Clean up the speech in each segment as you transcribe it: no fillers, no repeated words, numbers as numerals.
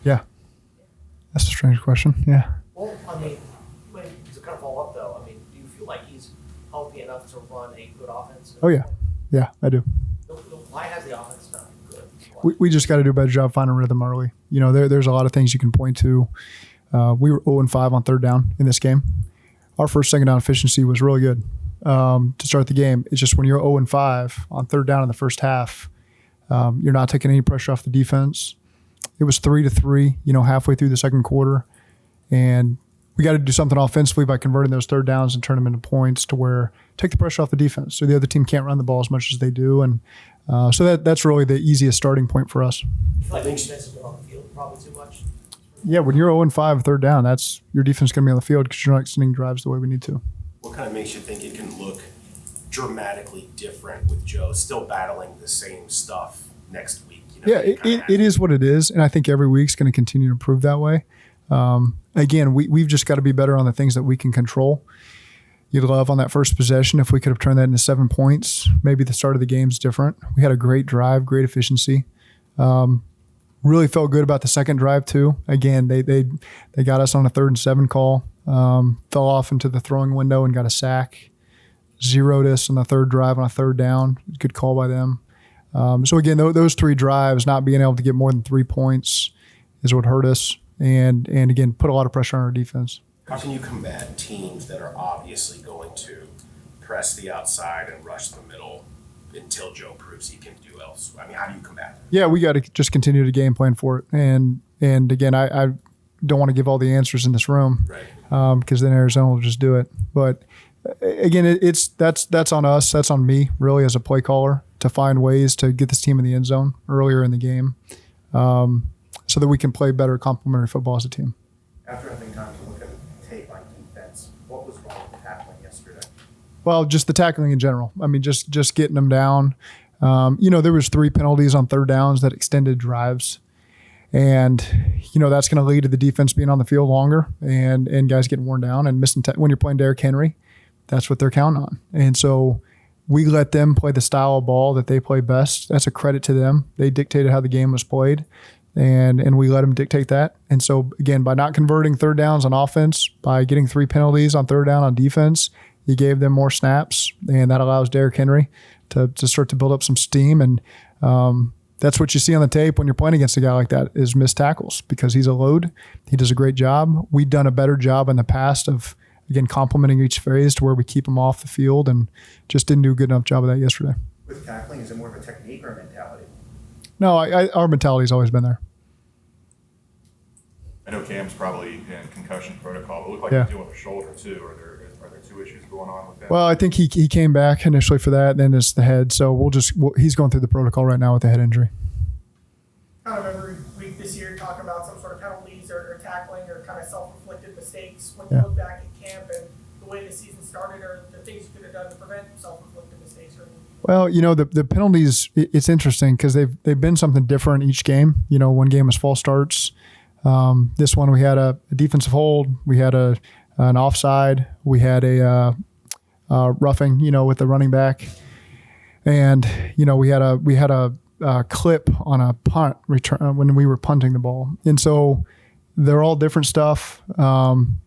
Yeah. That's a strange question. Yeah. Well, I mean, to kind of follow up though, I mean, do you feel like he's healthy enough to run a good offense? Oh, yeah. Yeah, I do. Why has the offense not been good? We just got to do a better job finding rhythm early. You know, there's a lot of things you can point to. We were 0-5 on third down in this game. Our first, second down efficiency was really good to start the game. It's just when you're 0-5 on third down in the first half, you're not taking any pressure off the defense. It was 3-3, halfway through the second quarter. And we got to do something offensively by converting those third downs and turn them into points to where take the pressure off the defense. So the other team can't run the ball as much as they do. And so that's really the easiest starting point for us. You feel like the defense has been on the field probably too much? Yeah, when you're 0-5 third down, that's your defense going to be on the field because you're not extending drives the way we need to. What kind of makes you think it can look dramatically different with Joe still battling the same stuff next week? It is what it is, and I think every week's going to continue to improve that way. Again, we've just got to be better on the things that we can control. You'd love on that first possession if we could have turned that into 7 points. Maybe the start of the game's different. We had a great drive, great efficiency. Really felt good about the second drive too. Again, they got us on a 3rd and 7 call. Fell off into the throwing window and got a sack. Zeroed us on the third drive on a third down. Good call by them. So again, those 3 drives, not being able to get more than 3 points is what hurt us. And again, put a lot of pressure on our defense. How can you combat teams that are obviously going to press the outside and rush the middle until Joe proves he can do else? I mean, how do you combat that? Yeah, we got to just continue to game plan for it. And again, I don't want to give all the answers in this room, right? Because then Arizona will just do it. But again, that's on us. That's on me, really, as a play caller, to find ways to get this team in the end zone earlier in the game, so that we can play better complementary football as a team. After having time to look at tape on defense, what was wrong with the tackling yesterday? Well, just the tackling in general. I mean, just getting them down. There was 3 penalties on third downs that extended drives. And, that's going to lead to the defense being on the field longer and guys getting worn down and missing. When you're playing Derrick Henry, that's what they're counting on. And so we let them play the style of ball that they play best. That's a credit to them. They dictated how the game was played, and we let them dictate that. And so, again, by not converting third downs on offense, by getting 3 penalties on third down on defense, you gave them more snaps, and that allows Derrick Henry to start to build up some steam. And that's what you see on the tape when you're playing against a guy like that is missed tackles because he's a load. He does a great job. We've done a better job in the past of, again, complementing each phase to where we keep him off the field, and just didn't do a good enough job of that yesterday. With tackling, is it more of a technique or a mentality? No, our mentality's always been there. I know Cam's probably in concussion protocol, but it looked like he's dealing with a shoulder too. Are there 2 issues going on with that? Well, I think he came back initially for that, and then it's the head. So he's going through the protocol right now with the head injury. Kind of every week this year talking about some sort of penalties or tackling or kind of self-inflicted mistakes. When you look back at camp and the way the season started, or the things you could have done to prevent self-inflicted mistakes? Well, the penalties, it's interesting because they've been something different each game. One game was false starts. This one we had a defensive hold. We had an offside. We had a roughing, with the running back. And, we had a clip on a punt return when we were punting the ball. And so they're all different stuff.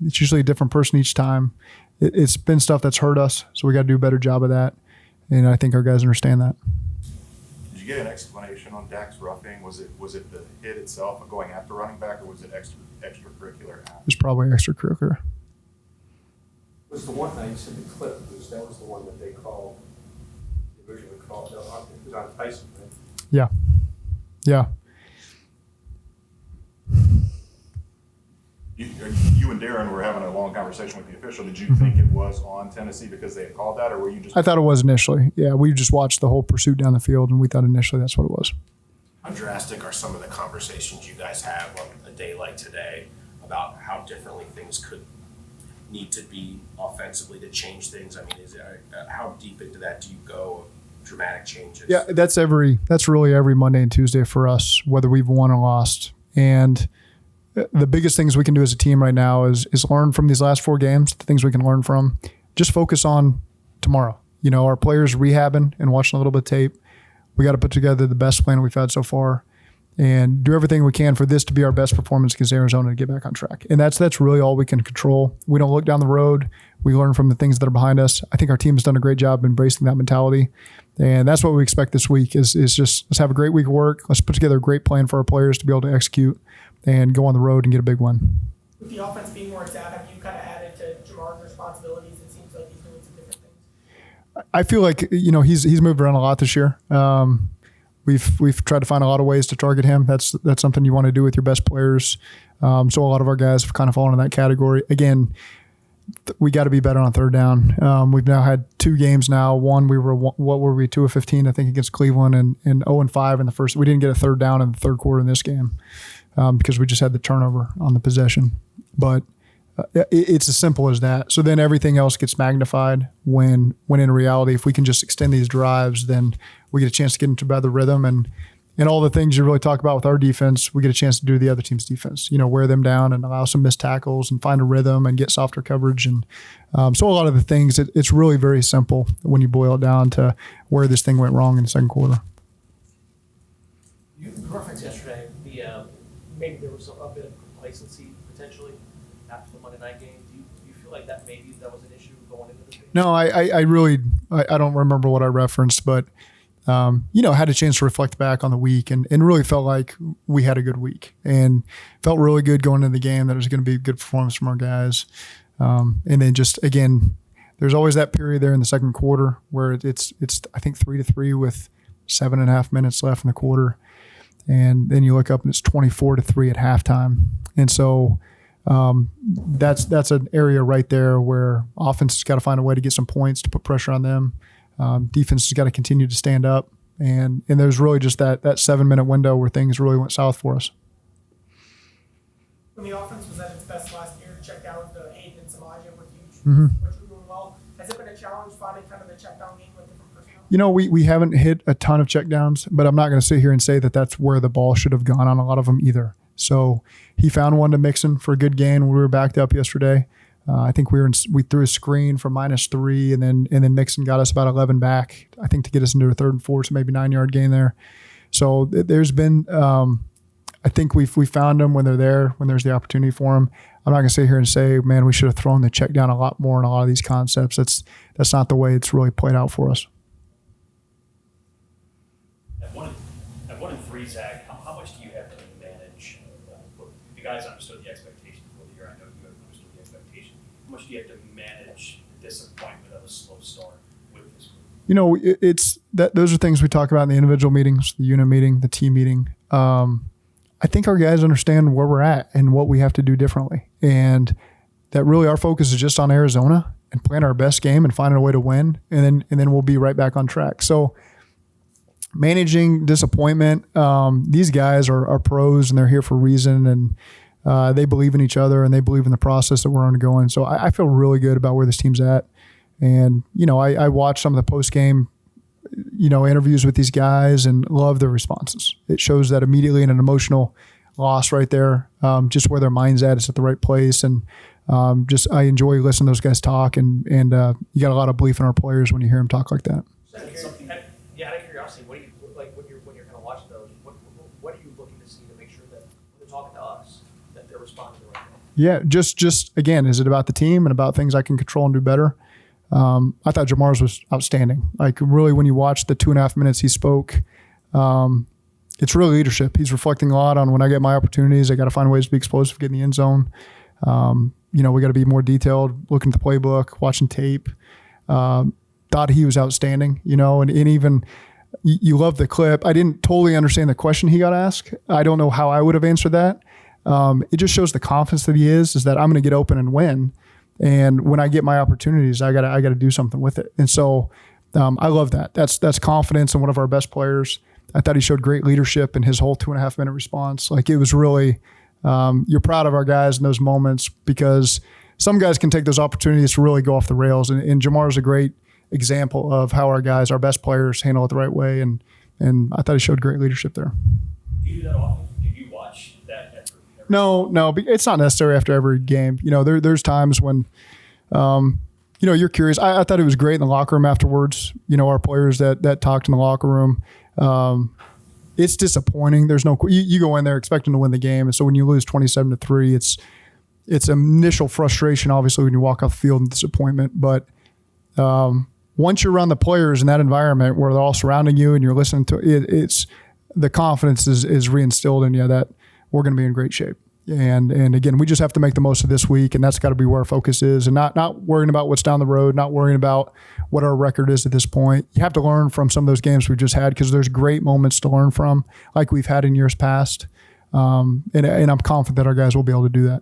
It's usually a different person each time. It's been stuff that's hurt us, so we got to do a better job of that. And I think our guys understand that. Did you get an explanation on Dak's roughing? Was it the hit itself of going after running back, or was it extracurricular? It was probably extracurricular. Was the one that you said the clip that was the one that they called, they originally called, it was on Tyson, right? Yeah. You and Darren were having a long conversation with the official. Did you think it was on Tennessee because they had called that, or were you just? I thought it was initially. Yeah, we just watched the whole pursuit down the field, and we thought initially that's what it was. How drastic are some of the conversations you guys have on a day like today about how differently things could need to be offensively to change things? I mean, how deep into that do you go? Dramatic changes. Yeah, that's really every Monday and Tuesday for us, whether we've won or lost. And the biggest things we can do as a team right now is learn from these last 4 games, the things we can learn from. Just focus on tomorrow. Our players rehabbing and watching a little bit of tape. We got to put together the best plan we've had so far. and do everything we can for this to be our best performance against Arizona to get back on track. And that's really all we can control. We don't look down the road. We learn from the things that are behind us. I think our team has done a great job embracing that mentality. And that's what we expect this week is just let's have a great week of work. Let's put together a great plan for our players to be able to execute and go on the road and get a big win. With the offense being more exact, have you kind of added to Jamar's responsibilities? It seems like he's doing some different things. I feel like, he's moved around a lot this year. We've tried to find a lot of ways to target him. That's something you want to do with your best players. So a lot of our guys have kind of fallen in that category. Again, we got to be better on third down. We've now had 2 games now. One, we were 2 of 15, I think, against Cleveland, and 0-5 in the first. We didn't get a third down in the third quarter in this game because we just had the turnover on the possession. But it's as simple as that. So then everything else gets magnified when in reality, if we can just extend these drives, then we get a chance to get into better rhythm and all the things you really talk about with our defense, we get a chance to do the other team's defense, wear them down and allow some missed tackles and find a rhythm and get softer coverage. And so a lot of the things, it's really very simple when you boil it down to where this thing went wrong in the second quarter. You referenced yesterday maybe there was a bit of complacency potentially after the Monday night game. Do you feel like that maybe that was an issue going into the game? No, I don't remember what I referenced, but had a chance to reflect back on the week and really felt like we had a good week and felt really good going into the game that it was going to be a good performance from our guys. And then just, again, there's always that period there in the second quarter where it's I think 3-3 with 7.5 minutes left in the quarter. And then you look up and it's 24-3 at halftime. And so that's an area right there where offense has got to find a way to get some points to put pressure on them. Defense has got to continue to stand up. And there's really just that 7-minute window where things really went south for us. When the offense was at its best last year, check down the Hayden and Samaje were huge, Mm-hmm. which were doing well. Has it been a challenge finding kind of the check down game with different personnel? We haven't hit a ton of checkdowns, but I'm not going to sit here and say that that's where the ball should have gone on a lot of them either. So he found one to Mixon for a good gain when we were backed up yesterday. I think we threw a screen for -3, and then Mixon got us about 11 back, I think, to get us into a 3rd and 4, so maybe 9-yard gain there. So there's been, I think we found them when they're there, when there's the opportunity for them. I'm not going to sit here and say, man, we should have thrown the check down a lot more in a lot of these concepts. That's not the way it's really played out for us. At 1-3, Zach, how much do you have to manage? The guys understood the expectation for the year. I know you understood the expectation. How much do you have to manage the disappointment of a slow start with this group? It's that those are things we talk about in the individual meetings, the unit meeting, the team meeting. I think our guys understand where we're at and what we have to do differently, and that really our focus is just on Arizona and playing our best game and finding a way to win, and then we'll be right back on track. So managing disappointment, these guys are pros and they're here for a reason, and they believe in each other and they believe in the process that we're undergoing. So I feel really good about where this team's at. And, I watched some of the post-game, interviews with these guys and love their responses. It shows that immediately in an emotional loss right there, just where their mind's at, it's at the right place. And I enjoy listening to those guys talk, and you got a lot of belief in our players when you hear them talk like that. Out of curiosity, what do you like when you're kind of watching those? What are you looking to see to make sure that when they're talking to us, that they're responding the right way? Yeah, just again, is it about the team and about things I can control and do better? I thought Jamar's was outstanding. Like, really, when you watch the 2.5 minutes he spoke, it's really leadership. He's reflecting a lot on when I get my opportunities, I got to find ways to be explosive, get in the end zone. We got to be more detailed, looking at the playbook, watching tape. Thought he was outstanding, and even you love the clip. I didn't totally understand the question he got asked. I don't know how I would have answered that. It just shows the confidence that he is that I'm going to get open and win. And when I get my opportunities, I got to do something with it. And so I love that. That's confidence in one of our best players. I thought he showed great leadership in his whole 2.5 minute response. Like, it was really, you're proud of our guys in those moments, because some guys can take those opportunities to really go off the rails. And Jamar's a great example of how our guys, our best players, handle it the right way. And I thought he showed great leadership there. Do you do that often? Do you watch that every No, it's not necessary after every game. There's times when, you're curious. I thought it was great in the locker room afterwards. Our players that talked in the locker room. it's disappointing. There's no, you go in there expecting to win the game. And so when you lose 27-3, it's initial frustration, obviously, when you walk off the field and disappointment. But once you're around the players in that environment where they're all surrounding you and you're listening to it, it's the confidence is reinstilled in you that we're going to be in great shape. And again, we just have to make the most of this week, and that's got to be where our focus is, and not worrying about what's down the road, not worrying about what our record is at this point. You have to learn from some of those games we've just had, because there's great moments to learn from, like we've had in years past. And I'm confident that our guys will be able to do that.